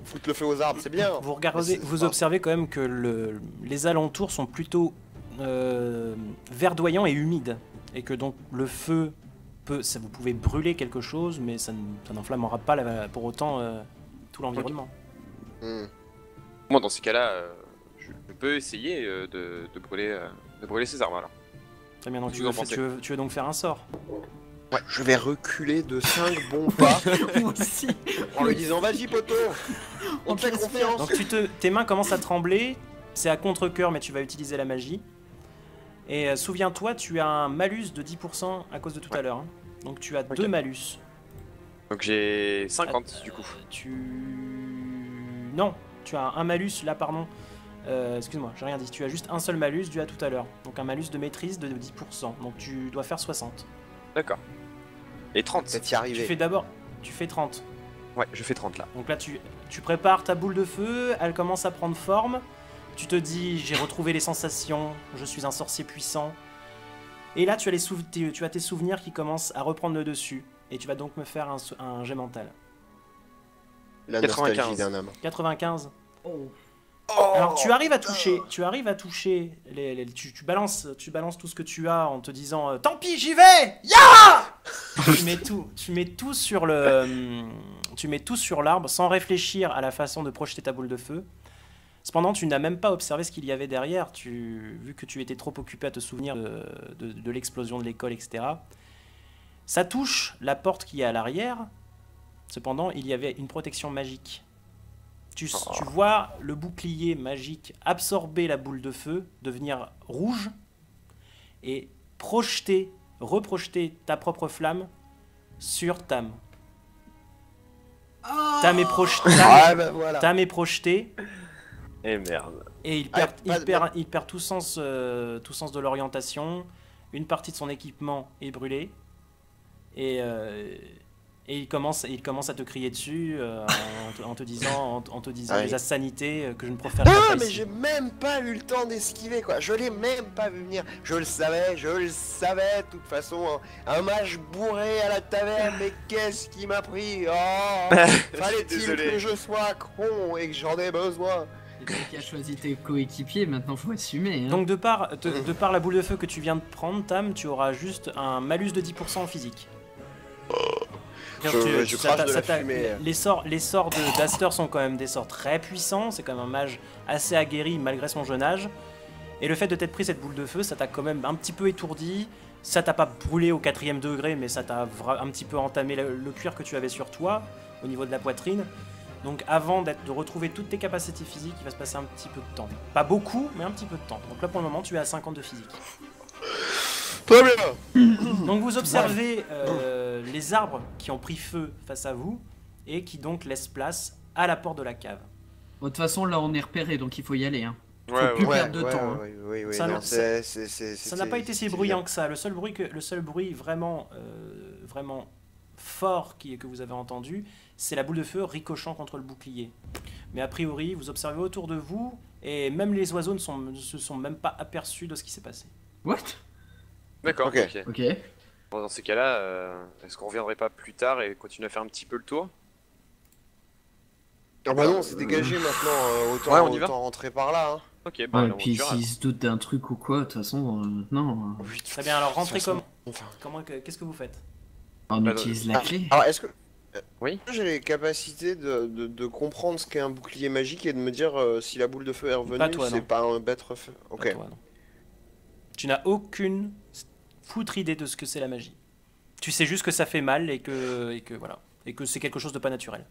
foutre le feu aux arbres, c'est bien. Vous regardez, vous observez quand même que les alentours sont plutôt verdoyants et humides. Et que donc le feu, vous pouvez brûler quelque chose, mais ça n'enflammera pas pour autant tout l'environnement. Moi, dans ces cas-là, je peux essayer de brûler ces arbres alors. Très bien, donc tu veux donc faire un sort. Ouais, je vais reculer de 5 bons pas. Moi aussi. En lui disant vas-y poto, on te fait confiance. Donc tes mains commencent à trembler, c'est à contre-cœur mais tu vas utiliser la magie. Et souviens-toi, tu as un malus de 10% à cause de tout à l'heure. Hein. Donc tu as 2 malus. Donc j'ai 50 du coup. Non, tu as un malus là, pardon. Excuse-moi, j'ai rien dit. Tu as juste un seul malus dû à tout à l'heure. Donc un malus de maîtrise de 10%. Donc tu dois faire 60. D'accord. Et 30. C'est y arriver. Tu fais 30. Ouais, je fais 30 là. Donc là, tu prépares ta boule de feu, elle commence à prendre forme. Tu te dis, j'ai retrouvé les sensations, je suis un sorcier puissant. Et là, tu as tes souvenirs qui commencent à reprendre le dessus. Et tu vas donc me faire un jet mental. La 95. nostalgie d'un homme. 95. Oh. Alors tu arrives à toucher, tu balances tout ce que tu as en te disant tant pis j'y vais, ya. tu mets tout sur l'arbre sans réfléchir à la façon de projeter ta boule de feu. Cependant tu n'as même pas observé ce qu'il y avait derrière, vu que tu étais trop occupé à te souvenir de l'explosion de l'école, etc. Ça touche la porte qui est à l'arrière, cependant il y avait une protection magique. Tu vois le bouclier magique absorber la boule de feu, devenir rouge, et reprojeter ta propre flamme sur Tam. Tam est projeté. Et merde. Et il perd tout sens de l'orientation. Une partie de son équipement est brûlée. Et il commence à te crier dessus en te disant des insanités que je ne profère pas mais ici. j'ai même pas eu le temps d'esquiver quoi. Je l'ai même pas vu venir. Je le savais. De toute façon, un mage bourré à la taverne. Mais qu'est-ce qui m'a pris? Oh, fallait-il que je sois con et que j'en ai besoin? C'est toi qui as choisi tes coéquipiers. Maintenant, faut assumer. Hein. Donc de par la boule de feu que tu viens de prendre, Tam, tu auras juste un malus de 10% en physique. Je crache de la fumée. Les sorts d'Aster sont quand même des sorts très puissants. C'est quand même un mage assez aguerri malgré son jeune âge. Et le fait de t'être pris cette boule de feu, ça t'a quand même un petit peu étourdi. Ça t'a pas brûlé au 4e degré, mais ça t'a un petit peu entamé le cuir que tu avais sur toi, au niveau de la poitrine. Donc avant de retrouver toutes tes capacités physiques, il va se passer un petit peu de temps. Pas beaucoup, mais un petit peu de temps. Donc là pour le moment, tu es à 50 de physique. Très bien. Donc vous observez les arbres qui ont pris feu face à vous et qui donc laissent place à la porte de la cave. De toute façon, là, on est repéré, donc il faut y aller. Hein. Faut Ouais, plus perdre de temps. Oui, Ça n'a pas été si bruyant que ça. Le seul bruit vraiment fort que vous avez entendu, c'est la boule de feu ricochant contre le bouclier. Mais a priori, vous observez autour de vous et même les oiseaux ne se sont même pas aperçus de ce qui s'est passé. What? D'accord, ok. Ok. Bon, dans ces cas-là, est-ce qu'on reviendrait pas plus tard et continuer à faire un petit peu le tour? Ah bah non, c'est dégagé maintenant. Autant rentrer par là. Hein. Ok, bah Ouais, puis s'ils se doutent d'un truc ou quoi, de toute façon, non. Très bien, alors rentrez qu'est-ce que vous faites? On utilise la clé. Alors est-ce que Oui. j'ai les capacités de comprendre ce qu'est un bouclier magique et de me dire si la boule de feu est revenue, c'est pas un bête refait. Ok. Pas toi, non. Tu n'as aucune foutre idée de ce que c'est la magie. Tu sais juste que ça fait mal et que voilà, et que c'est quelque chose de pas naturel.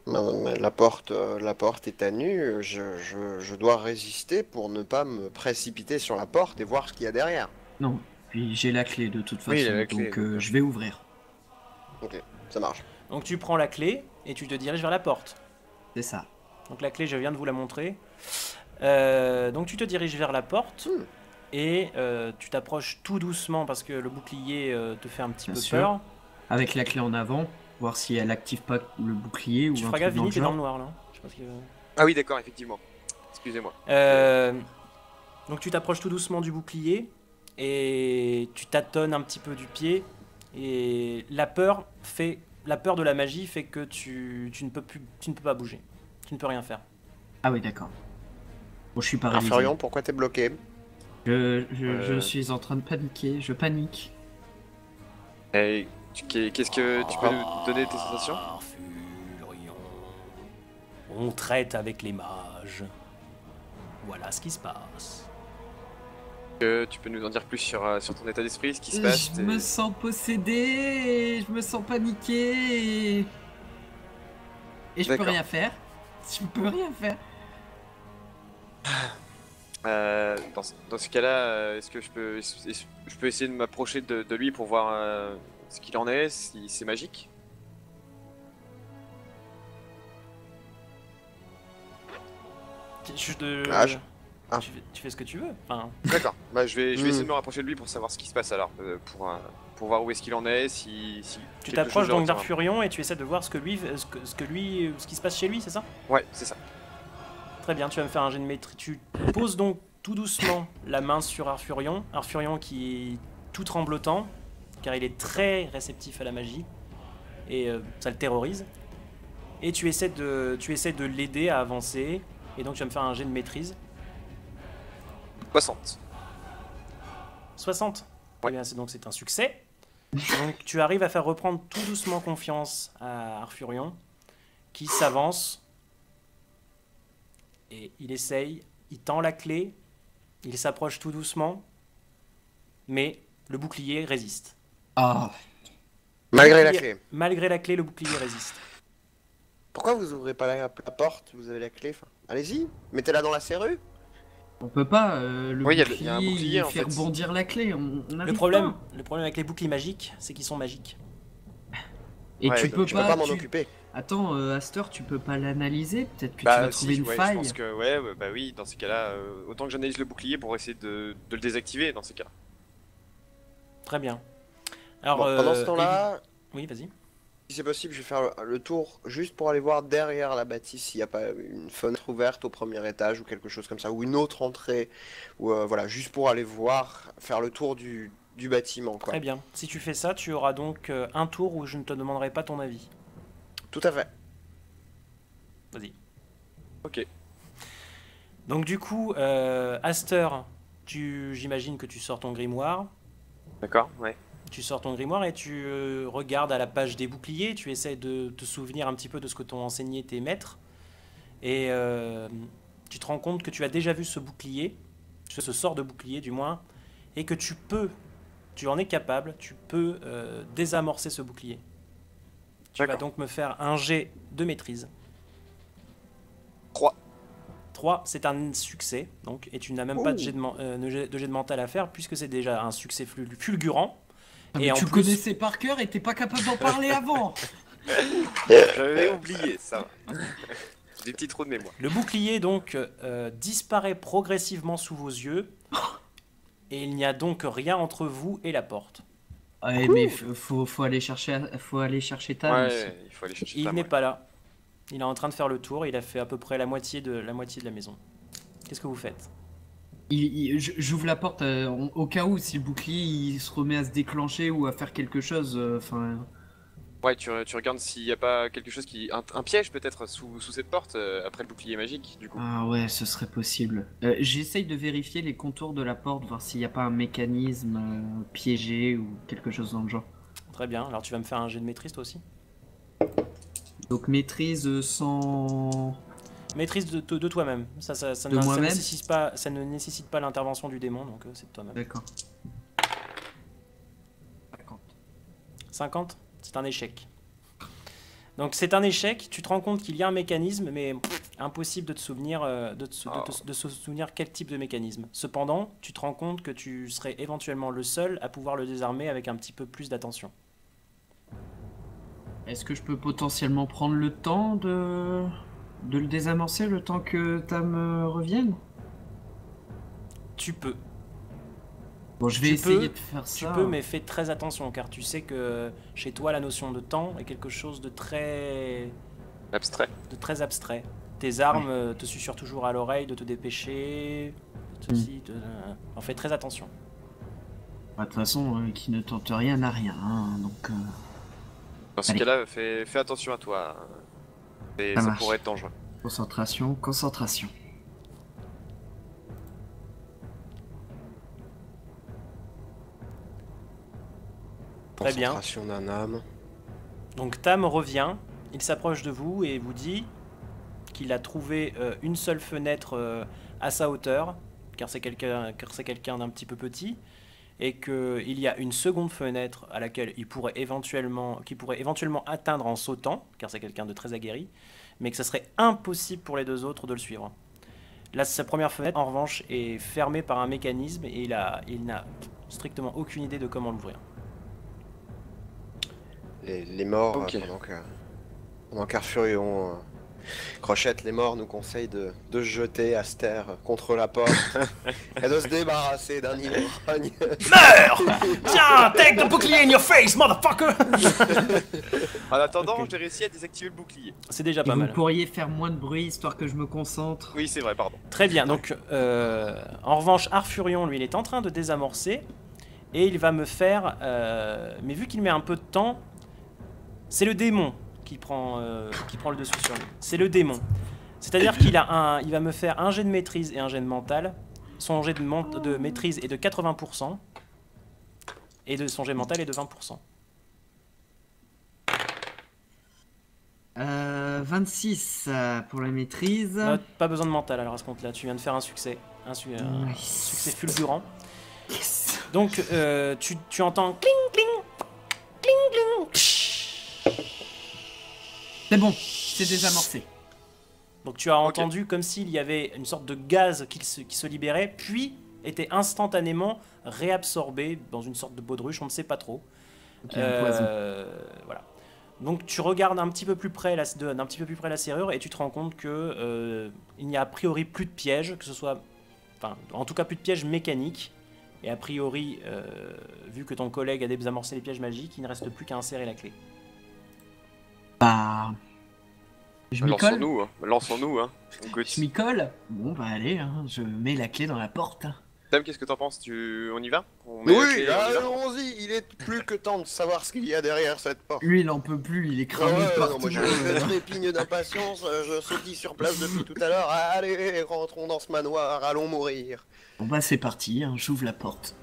La porte est à nu, je dois résister pour ne pas me précipiter sur la porte et voir ce qu'il y a derrière. Non, puis j'ai la clé de toute façon, Oui, la clé, donc je vais ouvrir. Ok, ça marche. Donc tu prends la clé et tu te diriges vers la porte. C'est ça. Donc la clé, je viens de vous la montrer. Donc tu te diriges vers la porte et tu t'approches tout doucement parce que le bouclier te fait un petit peu peur. Avec la clé en avant, voir si elle active pas le bouclier ou Tu un feras truc gaffe, dans le Vinny, t'es dans le genre. noir là. Je sais pas ce que... Ah oui, d'accord, effectivement. Excusez-moi. Donc tu t'approches tout doucement du bouclier et tu tâtonnes un petit peu du pied et la peur fait la peur de la magie fait que tu ne peux pas bouger. Tu ne peux rien faire. Ah oui, d'accord. Bon, je suis Alors, paralysé. Florian, pourquoi t'es bloqué? Je suis en train de paniquer, je panique. Et qu'est-ce que tu peux nous donner tes sensations? Arfurion. On traite avec les mages. Voilà ce qui se passe. Tu peux nous en dire plus sur ton état d'esprit, ce qui se passe? Je me sens possédé, je me sens paniqué. Et je peux D'accord. rien faire. Je peux rien faire. Dans ce cas-là, est-ce que je peux essayer de m'approcher de lui pour voir ce qu'il en est, si c'est magique? Tu fais ce que tu veux. Enfin, D'accord, bah, je vais essayer de me rapprocher de lui pour savoir ce qui se passe alors, pour voir où est-ce qu'il en est, si tu quelque t'approches chose le donc retient. d'Arfurion et tu essaies de voir ce qui se passe chez lui, c'est ça? Ouais, c'est ça. Très bien, tu vas me faire un jet de maîtrise. Tu poses donc tout doucement la main sur Arfurion. Arfurion qui est tout tremblotant, car il est très réceptif à la magie. Et ça le terrorise. Et tu essaies de l'aider à avancer. Et donc tu vas me faire un jet de maîtrise. 60. 60. Ouais. Eh bien, c'est un succès. Donc tu arrives à faire reprendre tout doucement confiance à Arfurion, qui s'avance. Et il essaye, il tend la clé, il s'approche tout doucement, mais le bouclier résiste. Ah, Malgré la clé. Malgré la clé, le bouclier résiste. Pourquoi vous ouvrez pas la porte? Vous avez la clé. Enfin, allez-y, mettez-la dans la serrure. on peut pas. Oui, il y a un bouclier, en faire fait. bondir la clé. On Le arrive problème pas. avec les boucliers magiques, c'est qu'ils sont magiques. Et Ouais, tu peux Je peux pas m'en tu- occuper. Attends, Astor, tu peux pas l'analyser? Peut-être que tu Bah vas trouver si, une ouais, faille. je pense que bah oui, dans ces cas-là, autant que j'analyse le bouclier pour essayer de le désactiver dans ces cas. Très bien. Alors, Bon, pendant ce temps-là, oui, vas-y. si c'est possible, je vais faire le tour juste pour aller voir derrière la bâtisse s'il n'y a pas une fenêtre ouverte au premier étage ou quelque chose comme ça, ou une autre entrée, ou voilà, juste pour aller voir, faire le tour du bâtiment, quoi. Très bien. Si tu fais ça, tu auras donc un tour où je ne te demanderai pas ton avis. Tout à fait. Vas-y. Ok. Donc du coup, Aster, j'imagine que tu sors ton grimoire. D'accord, ouais. Tu sors ton grimoire et tu regardes à la page des boucliers, tu essaies de te souvenir un petit peu de ce que t'ont enseigné tes maîtres, et tu te rends compte que tu as déjà vu ce bouclier, ce sort de bouclier du moins, et que tu en es capable, tu peux désamorcer ce bouclier. Tu vas D'accord. donc me faire un jet de maîtrise. 3. 3, c'est un succès, donc, et tu n'as même pas de jet de mental à faire, puisque c'est déjà un succès fulgurant. Ah, mais Et en tu plus- connaissais par cœur et t'es pas capable d'en parler avant. J'avais oublié ça. Des petits trous de mémoire. Le bouclier donc disparaît progressivement sous vos yeux et il n'y a donc rien entre vous et la porte. Ouais, mais faut aller chercher, Tam aussi. Ouais, il faut aller chercher Il ça. n'est pas là. Il est en train de faire le tour. Il a fait à peu près la moitié de la maison. Qu'est-ce que vous faites? J'ouvre la porte au cas où si le bouclier il se remet à se déclencher ou à faire quelque chose. Enfin, Ouais, tu regardes s'il n'y a pas quelque chose un piège peut-être sous cette porte après le bouclier magique du coup. ah ouais, ce serait possible. J'essaye de vérifier les contours de la porte, voir s'il n'y a pas un mécanisme piégé ou quelque chose dans le genre. Très bien. Alors tu vas me faire un jet de maîtrise toi aussi. Donc maîtrise sans. Maîtrise de toi-même. Ça De moi-même ça ne nécessite pas l'intervention du démon, donc c'est de toi-même. D'accord. 50, c'est un échec. Donc c'est un échec, tu te rends compte qu'il y a un mécanisme, mais impossible de te souvenir, de se souvenir quel type de mécanisme. Cependant, tu te rends compte que tu serais éventuellement le seul à pouvoir le désarmer avec un petit peu plus d'attention. Est-ce que je peux potentiellement prendre le temps de le désamorcer le temps que Tam revienne? Tu peux. Bon, je vais Tu essayer peux, de faire ça. Tu peux, mais fais très attention, car tu sais que chez toi, la notion de temps est quelque chose de très Abstrait. abstrait. Tes armes te susurrent toujours à l'oreille de te dépêcher. En fais très attention. Bah, de toute façon, qui ne tente rien n'a rien, hein, donc... Dans ce Allez. cas-là, fais attention à toi. Ça Ça marche. pourrait être dangereux. Concentration, concentration. Très bien. Concentration d'un âme. Donc Tam revient, il s'approche de vous et vous dit qu'il a trouvé une seule fenêtre à sa hauteur, car c'est quelqu'un d'un petit peu petit, et qu'il y a une seconde fenêtre à laquelle qu'il pourrait éventuellement atteindre en sautant, car c'est quelqu'un de très aguerri, mais que ce serait impossible pour les deux autres de le suivre. Là, sa première fenêtre, en revanche, est fermée par un mécanisme et il n'a strictement aucune idée de comment l'ouvrir. Les morts, Ok. pendant qu'Arfurion crochette, les morts nous conseillent de se jeter à se terre contre la porte et de se débarrasser d'un ivrogne. Meurs! Tiens, take the bouclier in your face, motherfucker! En attendant, Ok. j'ai réussi à désactiver le bouclier. C'est déjà Et pas vous mal. pourriez faire moins de bruit histoire que je me concentre. Oui, c'est vrai, pardon. Très bien, donc en revanche, Arfurion, lui, il est en train de désamorcer et il va me faire. Mais vu qu'il met un peu de temps, c'est le démon qui prend le dessus sur lui. C'est le démon. C'est-à-dire il va me faire un jet de maîtrise et un jet de mental. Son jet de maîtrise est de 80% et son jet mental est de 20%. 26 pour la maîtrise. Pas besoin de mental alors à ce compte-là. Tu viens de faire un succès. Un succès fulgurant. Yes. Donc, tu entends cling, cling, cling, cling. C'est bon, c'est désamorcé. Donc, tu as entendu comme s'il y avait une sorte de gaz qui se libérait, puis était instantanément réabsorbé dans une sorte de baudruche, on ne sait pas trop. Ok, un poison. Voilà. Donc, tu regardes un petit peu plus près la serrure et tu te rends compte que il n'y a a priori plus de pièges, que ce soit, enfin, en tout cas plus de pièges mécaniques. Et a priori, vu que ton collègue a désamorcé les pièges magiques, il ne reste plus qu'à insérer la clé. Bah. Je m'y colle. Lançons-nous, hein. Lançons-nous, hein. Écoute. Je m'y colle. Bon, bah allez, hein, je mets la clé dans la porte. Tam, qu'est-ce que t'en penses? On y va? On met la Oui, clé, on y va allons-y, il est plus que temps de savoir ce qu'il y a derrière cette porte. Lui, il en peut plus, il est Ah cramé ouais, non, partout. moi je trépigne d'impatience, je sautille sur place depuis tout à l'heure. Allez, rentrons dans ce manoir, allons mourir. Bon, bah c'est parti, hein, j'ouvre la porte.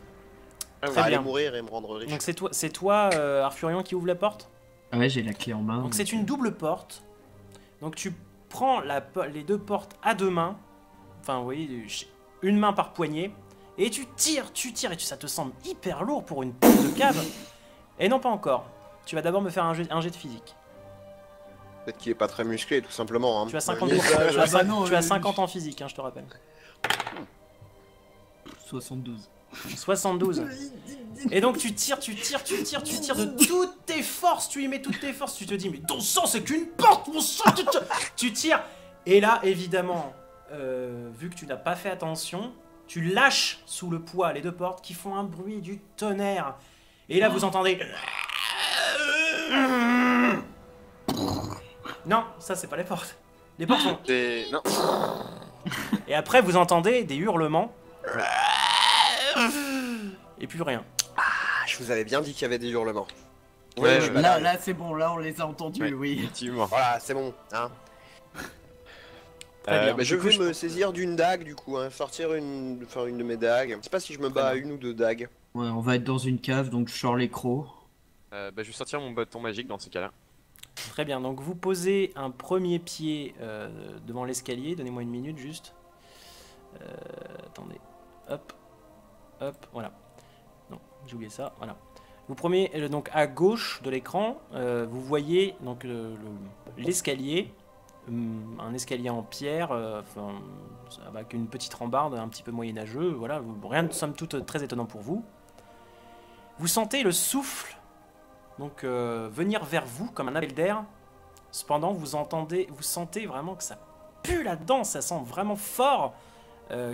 Très Allez bien. mourir et me rendre riche. Donc c'est toi, Arfurion, qui ouvre la porte. Ah ouais, j'ai la clé en main. Donc c'est une double porte. Donc tu prends les deux portes à deux mains. Enfin, vous voyez, une main par poignée. Et tu tires, et ça te semble hyper lourd pour une porte de cave. Et non, pas encore. Tu vas d'abord me faire un jet de physique. Peut-être qu'il est pas très musclé, tout simplement. Hein. Tu as 50, Un visage- tu as bah non, 50 en physique, hein, je te rappelle. 72. 72. Et donc tu tires de toutes tes forces, tu y mets toutes tes forces, tu te dis mais ton sang c'est qu'une porte, mon sang, tu tires. Et là évidemment, vu que tu n'as pas fait attention, tu lâches sous le poids les deux portes qui font un bruit du tonnerre. Et là vous entendez... Non, ça c'est pas les portes. Les portes sont... Non. Et après vous entendez des hurlements. Et plus rien. Ah, je vous avais bien dit qu'il y avait des hurlements. Ouais, Oui, je- voilà. Là, c'est bon, là on les a entendus, Ouais. oui. Effectivement. Voilà, c'est bon. Hein. Très bien. bah, Je du coup, vais me saisir d'une dague du coup, hein, sortir une de mes dagues. Je sais pas si je me bats à une ou deux dagues. Ouais, on va être dans une cave, donc je sors les crocs. Bah, je vais sortir mon bâton magique dans ces cas-là. Très bien, donc vous posez un premier pied devant l'escalier, donnez-moi une minute juste. Attendez, hop, hop, voilà. Non, j'ai oublié ça, voilà. Vous prenez donc à gauche de l'écran, vous voyez donc l'escalier, un escalier en pierre, avec une petite rambarde un petit peu moyenâgeux, voilà, rien de somme toute très étonnant pour vous. Vous sentez le souffle donc venir vers vous comme un appel d'air. Cependant, vous sentez vraiment que ça pue là-dedans, ça sent vraiment fort.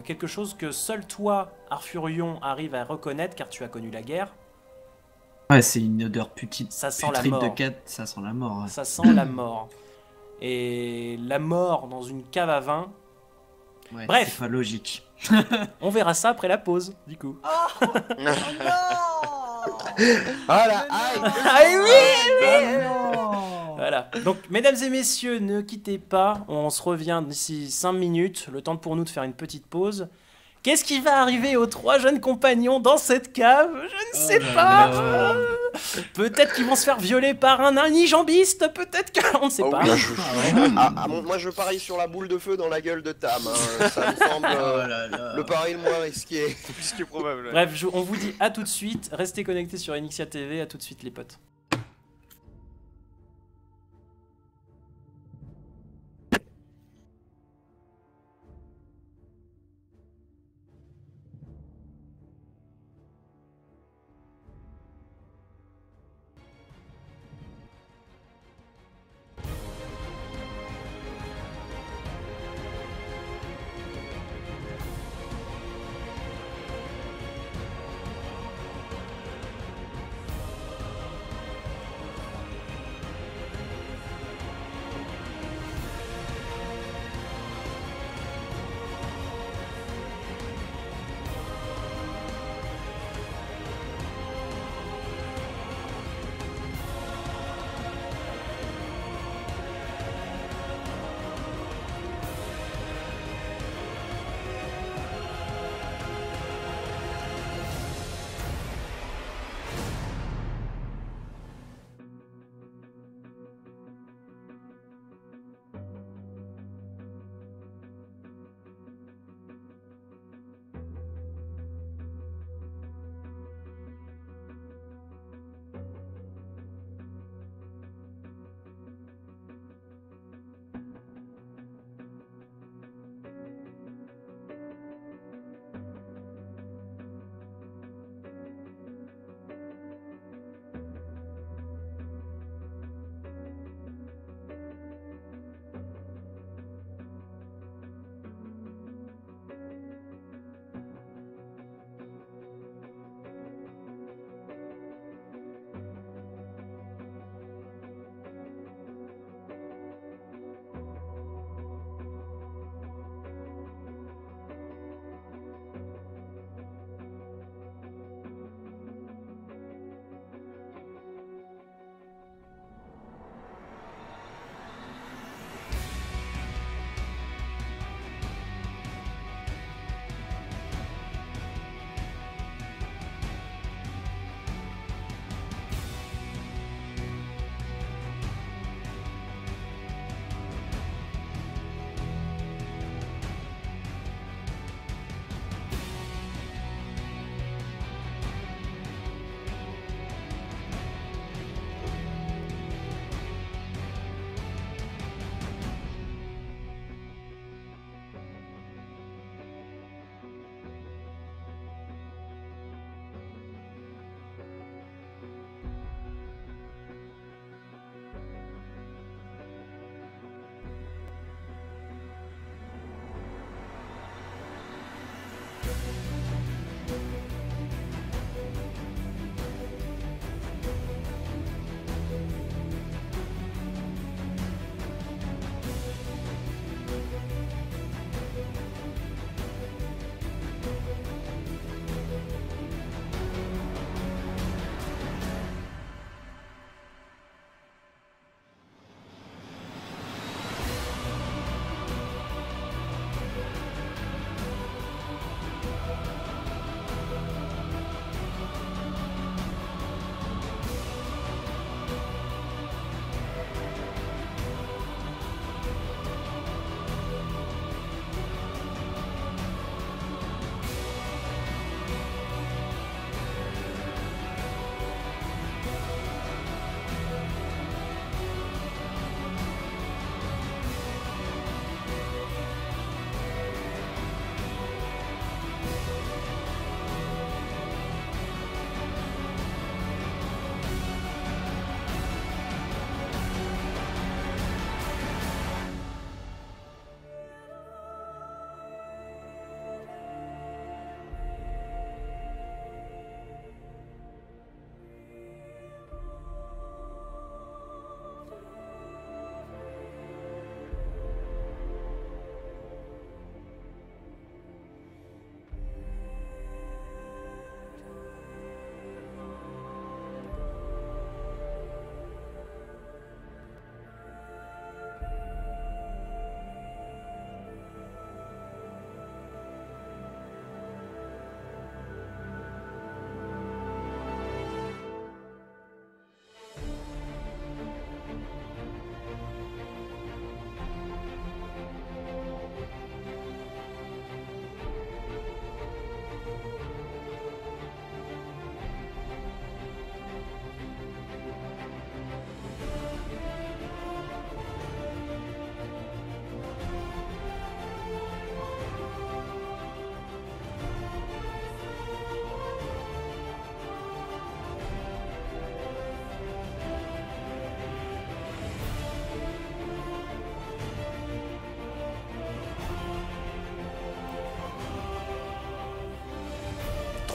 Quelque chose que seul toi, Arfurion, arrive à reconnaître car tu as connu la guerre. Ouais, c'est une odeur putride Ça sent la de mort. ça sent la mort. Ouais. Ça sent la mort. Et la mort dans une cave à vin, Ouais, Bref. c'est pas logique. on verra ça après la pause, du coup. Voilà, Ah oui, Non. Voilà. Donc, mesdames et messieurs, ne quittez pas. On se revient d'ici 5 minutes. Le temps pour nous de faire une petite pause. Qu'est-ce qui va arriver aux 3 jeunes compagnons dans cette cave? Je ne sais pas. Peut-être qu'ils vont se faire violer par un unijambiste. Peut-être qu'on ne sait Oh pas. oui. moi je parie sur la boule de feu dans la gueule de Tam. Hein. Ça me semble le pari le moins risqué. Plus que probable. Ouais. Bref, on vous dit à tout de suite. Restez connectés sur Enixia TV. À tout de suite, les potes.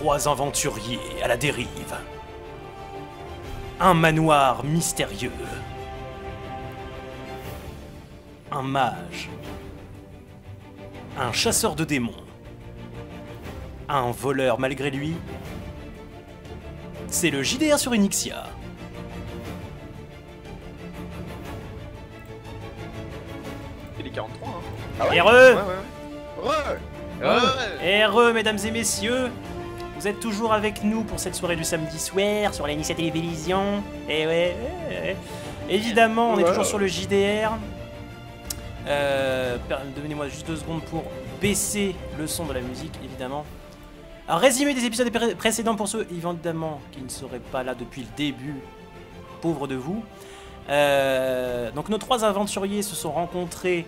3 aventuriers à la dérive. Un manoir mystérieux. Un mage. Un chasseur de démons. Un voleur malgré lui. C'est le JDR sur Unixia. Et les 43, hein. Ah ouais? Heureux, Re. mesdames et messieurs. Vous êtes toujours avec nous pour cette soirée du samedi soir sur l'Initia Télévision. Et ouais. Évidemment, on est toujours sur le JDR. Donnez-moi juste 2 secondes pour baisser le son de la musique, évidemment. Un résumé des épisodes précédents pour ceux, évidemment, qui ne seraient pas là depuis le début. Pauvres de vous. Donc nos 3 aventuriers se sont rencontrés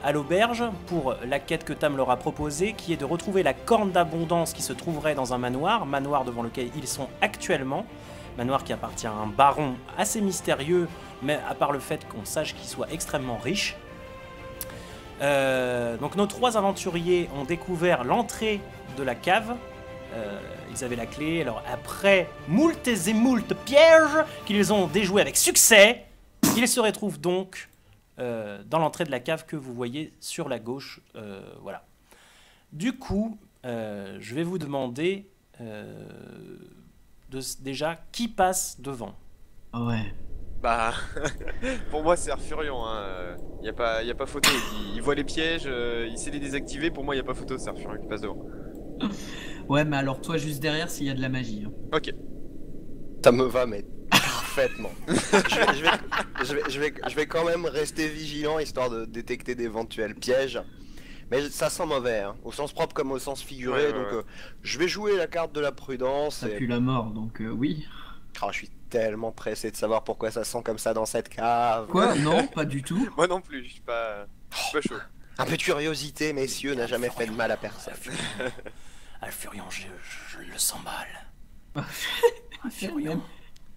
à l'auberge pour la quête que Tam leur a proposée, qui est de retrouver la corne d'abondance qui se trouverait dans un manoir devant lequel ils sont actuellement. Manoir qui appartient à un baron assez mystérieux, mais à part le fait qu'on sache qu'il soit extrêmement riche. Donc nos 3 aventuriers ont découvert l'entrée de la cave. Ils avaient la clé. Alors après moult et moult pièges qu'ils ont déjoués avec succès, ils se retrouvent donc dans l'entrée de la cave que vous voyez sur la gauche. Voilà. Du coup, je vais vous demander déjà qui passe devant. Ouais. Bah, pour moi c'est Arfurion, hein. Y a pas photo. Il voit les pièges, il sait les désactiver. Pour moi y a pas photo, c'est Arfurion qui passe devant. Ouais, mais alors toi juste derrière s'il y a de la magie. Hein. Ok. Ça me va, mais parfaitement. Je vais quand même rester vigilant histoire de détecter d'éventuels pièges. Mais ça sent mauvais, hein, au sens propre comme au sens figuré. Ouais. Donc je vais jouer la carte de la prudence. Ça Et... pue la mort, donc oui. Oh, je suis tellement pressé de savoir pourquoi ça sent comme ça dans cette cave. Quoi? Non, pas du tout. Moi non plus, je suis pas chaud. Un peu de curiosité, messieurs, n'a jamais fait de mal à personne. Alfurion, je le sens mal. Alfurion.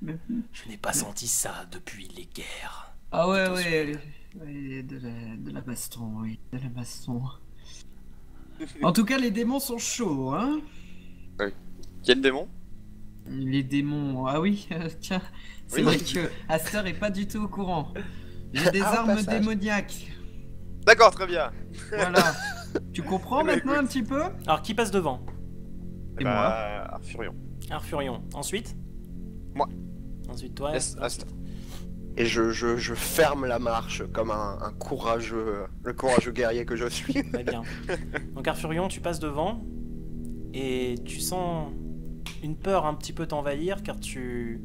Je n'ai pas senti ça depuis les guerres. Ah ouais, de la baston, oui, de la baston. En tout cas, les démons sont chauds, hein. Quel démon? Les démons, ah oui, tiens, c'est vrai que Aster est pas du tout au courant. J'ai des armes démoniaques. D'accord, très bien. Voilà. Tu comprends maintenant un petit peu? Alors qui passe devant? Et moi. Arfurion. Arfurion. Ensuite? Moi. Ensuite toi? Et je ferme la marche comme un courageux, le courageux guerrier que je suis. Très bien. Donc Arfurion, tu passes devant et tu sens une peur un petit peu t'envahir car tu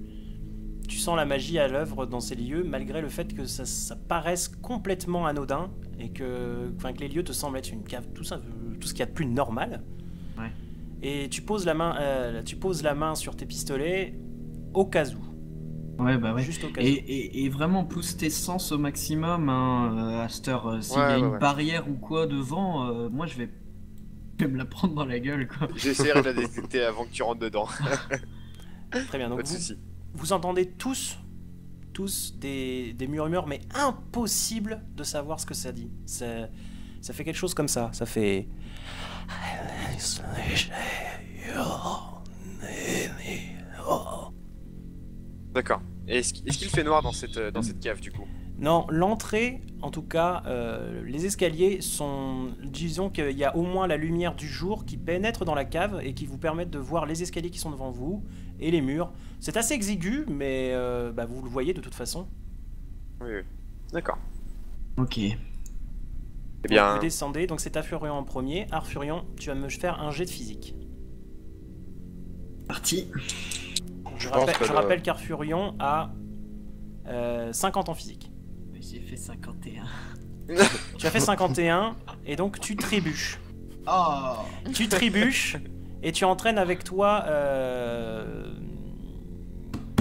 sens la magie à l'œuvre dans ces lieux malgré le fait que ça paraisse complètement anodin et que les lieux te semblent être une cave, tout ce qu'il y a de plus normal. Ouais. Et tu poses la main sur tes pistolets au cas où. Ouais, bah ouais. Juste au cas où. Et vraiment pousse tes sens au maximum, hein, Aster. S'il y a une barrière ou quoi devant, moi je vais me la prendre dans la gueule, quoi. J'essaierai de la détecter avant que tu rentres dedans. Très bien, donc Pas de soucis. vous entendez tous des murmures, mais impossible de savoir ce que ça dit. Ça fait quelque chose comme ça. Ça fait... D'accord. Et est-ce qu'il fait noir dans cette cave du coup? Non, l'entrée, en tout cas, les escaliers sont... Disons qu'il y a au moins la lumière du jour qui pénètre dans la cave et qui vous permettent de voir les escaliers qui sont devant vous et les murs. C'est assez exigu, mais vous le voyez de toute façon. Oui. D'accord. Ok. Eh bien... Vous descendez, donc c'est Arfurion en premier. Arfurion, tu vas me faire un jet de physique. Parti. Je rappelle qu'Arfurion a 50 en physique. J'ai fait 51. Tu as fait 51 et donc tu trébuches. Oh. Tu trébuches et tu entraînes avec toi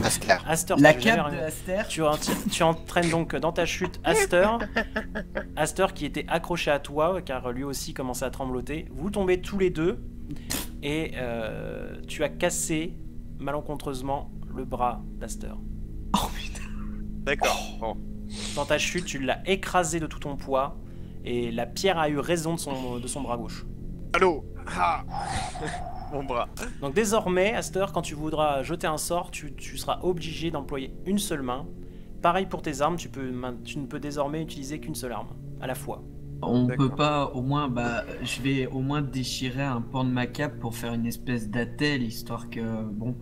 Aster. La cape de Aster. Tu entraînes donc dans ta chute Aster. Aster qui était accroché à toi car lui aussi commençait à trembloter. Vous tombez tous les deux et tu as cassé malencontreusement le bras d'Aster. Oh putain. D'accord. Bon. Dans ta chute, tu l'as écrasé de tout ton poids et la pierre a eu raison de son bras gauche. Allô. mon bras. Donc désormais, Aster, quand tu voudras jeter un sort, tu seras obligé d'employer une seule main. Pareil pour tes armes, tu ne peux désormais utiliser qu'une seule arme, à la fois. On peut pas, au moins, je vais au moins déchirer un pan de ma cape pour faire une espèce d'attelle, histoire que, bon...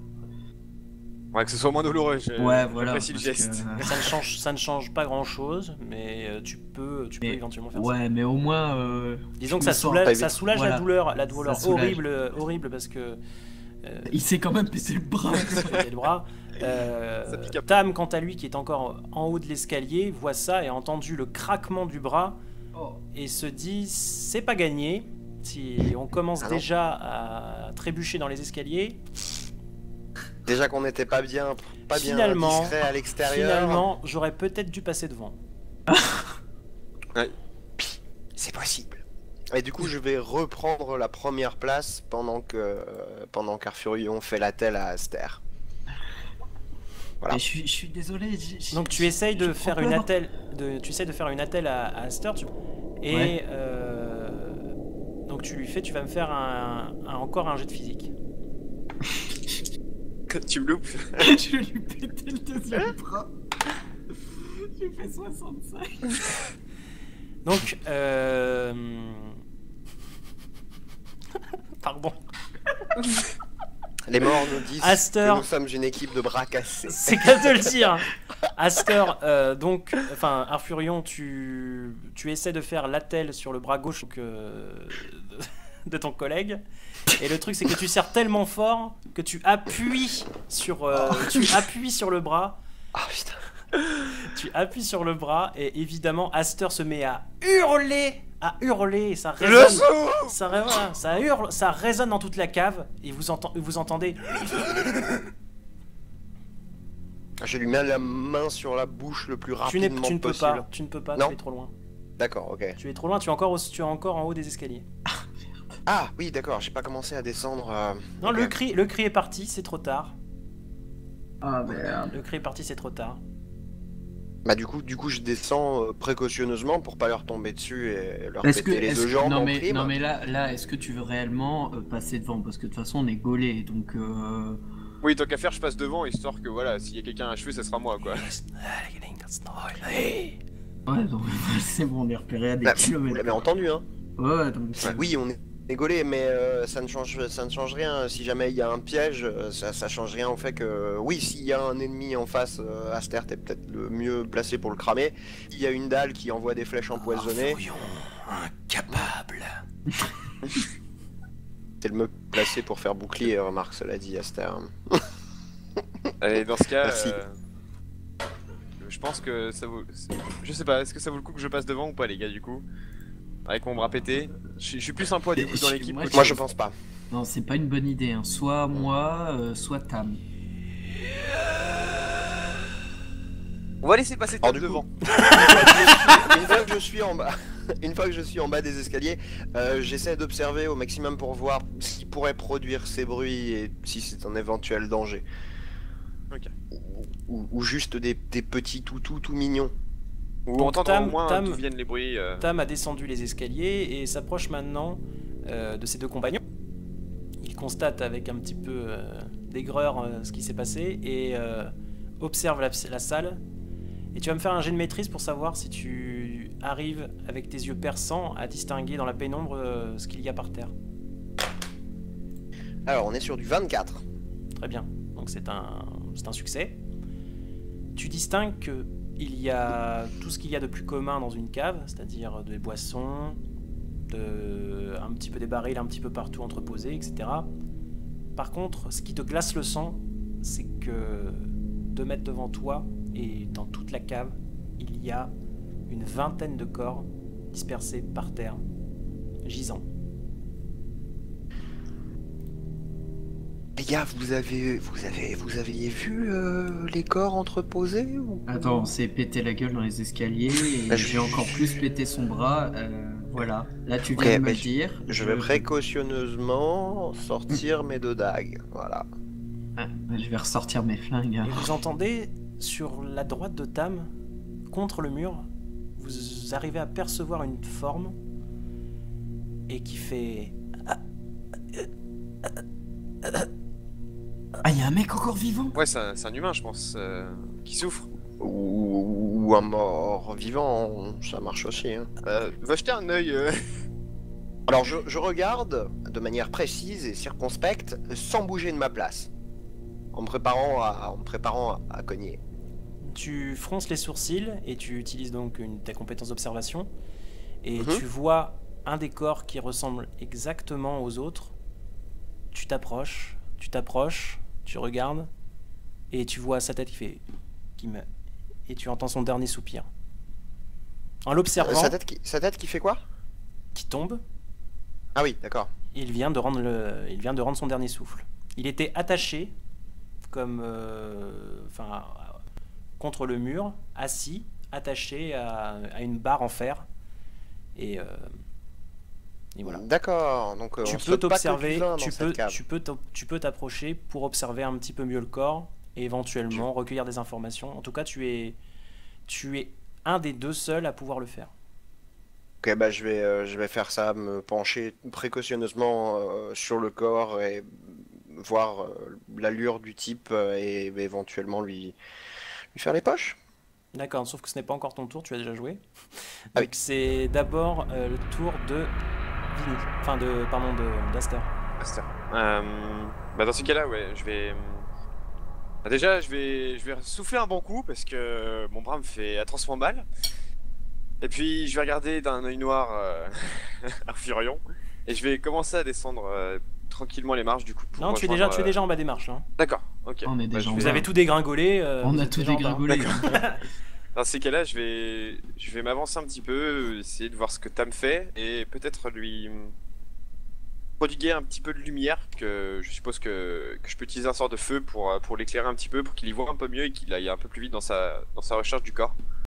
Ouais, que ce soit moins douloureux, ouais, voilà, j'apprécie le geste. Ça ne change pas grand-chose, mais tu peux éventuellement faire ça. Ouais, mais au moins... Disons que ça soulage voilà. la douleur horrible, parce que... il s'est quand même pété le bras. Le bras. Tam, quant à lui, qui est encore en haut de l'escalier, voit ça et a entendu le craquement du bras et se dit c'est pas gagné. Si on commence déjà à trébucher dans les escaliers. Déjà qu'on n'était pas bien discret à l'extérieur. Finalement, j'aurais peut-être dû passer devant. Ouais. C'est possible. Et du coup, je vais reprendre la première place pendant qu'Arfurion fait l'attelle à Aster. Voilà. Je suis désolé. Donc tu essayes de faire une attelle, à Aster, et donc tu vas me faire encore un jet de physique. Tu me loupes. Je vais lui péter le deuxième bras. J'ai fait 65. Donc pardon. Les morts nous disent Aster, que nous sommes une équipe de bras cassés. C'est qu'à te le dire. Aster, Arfurion, tu essaies de faire l'attelle sur le bras gauche de ton collègue. Et le truc, c'est que tu serres tellement fort que tu appuies sur le bras. Ah putain. Tu appuies sur le bras et évidemment Aster se met à hurler et ça résonne. Ça résonne dans toute la cave et vous entendez. Je lui mets la main sur la bouche le plus rapidement possible. Tu ne peux pas, non. tu es trop loin. D'accord, ok. Tu es trop loin, tu es encore en haut des escaliers. Ah oui, d'accord, j'ai pas commencé à descendre. Non, okay. le cri est parti, c'est trop tard. Ah merde. Le cri est parti, c'est trop tard. Bah du coup je descends précautionneusement pour pas leur tomber dessus et leur péter les deux jambes en prime. Non mais là, est-ce que tu veux réellement passer devant? Parce que de toute façon on est gaulés, donc... Oui, tant qu'à faire, je passe devant, histoire que voilà, s'il y a quelqu'un à achever, ça sera moi, quoi. Ouais, donc c'est bon, on est repéré à des kilomètres. Vous l'avez entendu, hein? Ouais, donc... Oui, on est gaulés, mais ça ne change rien. Si jamais il y a un piège, ça change rien au fait que... Oui, s'il y a un ennemi en face, Aster, t'es peut-être le mieux placé pour le cramer. Il y a une dalle qui envoie des flèches empoisonnées. Incapable. T'es le mieux placé pour faire bouclier, remarque, cela dit, Aster. Allez, dans ce cas, Merci. Je pense que ça vaut... Je sais pas, est-ce que ça vaut le coup que je passe devant ou pas, les gars, du coup? Avec mon bras pété. Je suis plus un poids, du coup, dans l'équipe. Moi, je pense pas. Non, c'est pas une bonne idée, hein. Soit moi, soit Tam. On va laisser passer Tam devant. Une fois que je suis en bas... Une fois que je suis en bas des escaliers, j'essaie d'observer au maximum pour voir ce qui pourrait produire ces bruits et si c'est un éventuel danger. Ok. Ou juste des petits toutous tout mignons. Ou on entend au moins d'où viennent les bruits. Tam a descendu les escaliers et s'approche maintenant de ses deux compagnons. Il constate avec un petit peu d'aigreur ce qui s'est passé et observe la salle. Et tu vas me faire un jet de maîtrise pour savoir si tu arrives avec tes yeux perçants à distinguer dans la pénombre ce qu'il y a par terre. Alors on est sur du 24. Très bien, donc c'est un succès. Tu distingues que il y a tout ce qu'il y a de plus commun dans une cave, c'est-à-dire des boissons, un petit peu des barils un petit peu partout entreposés, etc. Par contre, ce qui te glace le sang, c'est que 2 mètres devant toi et dans toute la cave, il y a une vingtaine de corps dispersés par terre, gisants. Les gars, vous aviez vu les corps entreposés ou... Attends, on s'est pété la gueule dans les escaliers et j'ai encore plus pété son bras. Voilà, là tu viens de me le dire. Je vais précautionneusement sortir mes 2 dagues, voilà. Ah, je vais ressortir mes flingues. Et vous entendez sur la droite de Tam, contre le mur, vous arrivez à percevoir une forme et qui fait Ah, il y a un mec encore vivant? Ouais, c'est un humain, je pense, qui souffre. Ou un mort vivant, ça marche aussi. Hein. Va jeter un œil. Alors je regarde de manière précise et circonspecte, sans bouger de ma place, en me préparant à cogner. Tu fronces les sourcils et tu utilises donc ta compétence d'observation. Et Mhm. tu vois un des corps qui ressemble exactement aux autres. Tu t'approches, tu regardes, et tu vois sa tête qui meurt. Et tu entends son dernier soupir. En l'observant, Sa tête qui fait quoi? qui tombe, Ah oui, d'accord. il vient de rendre son dernier souffle. Il était attaché, comme, contre le mur, assis, attaché à une barre en fer. Et voilà. D'accord, donc Tu on peux saute pas que du t'observer, vin dans cette cave. tu peux t'approcher pour observer un petit peu mieux le corps et éventuellement recueillir des informations. En tout cas, tu es un des deux seuls à pouvoir le faire. Ok, bah je vais faire ça, me pencher précautionneusement sur le corps et voir l'allure du type et éventuellement lui faire les poches. D'accord, sauf que ce n'est pas encore ton tour, tu as déjà joué. Ah Donc oui. c'est d'abord le tour de Vinny, pardon, d'Aster. Master. Bah dans ce cas-là, ouais, je vais. Bah déjà, je vais souffler un bon coup parce que mon bras me fait atrocement mal. Et puis, je vais regarder d'un œil noir un Furion. Et je vais commencer à descendre tranquillement les marches du coup. Pour Non, tu es rejoindre, déjà en bas des marches. Hein. D'accord, ok. On est Bah, déjà je en vais- Vous bas. avez tout dégringolé. On vous a êtes tout déjà en bas. dégringolé. Dans ces cas-là, je vais m'avancer un petit peu, essayer de voir ce que Tam fait et peut-être lui prodiguer un petit peu de lumière que je suppose que je peux utiliser un sort de feu pour l'éclairer un petit peu, pour qu'il y voit un peu mieux et qu'il aille un peu plus vite dans sa recherche du corps.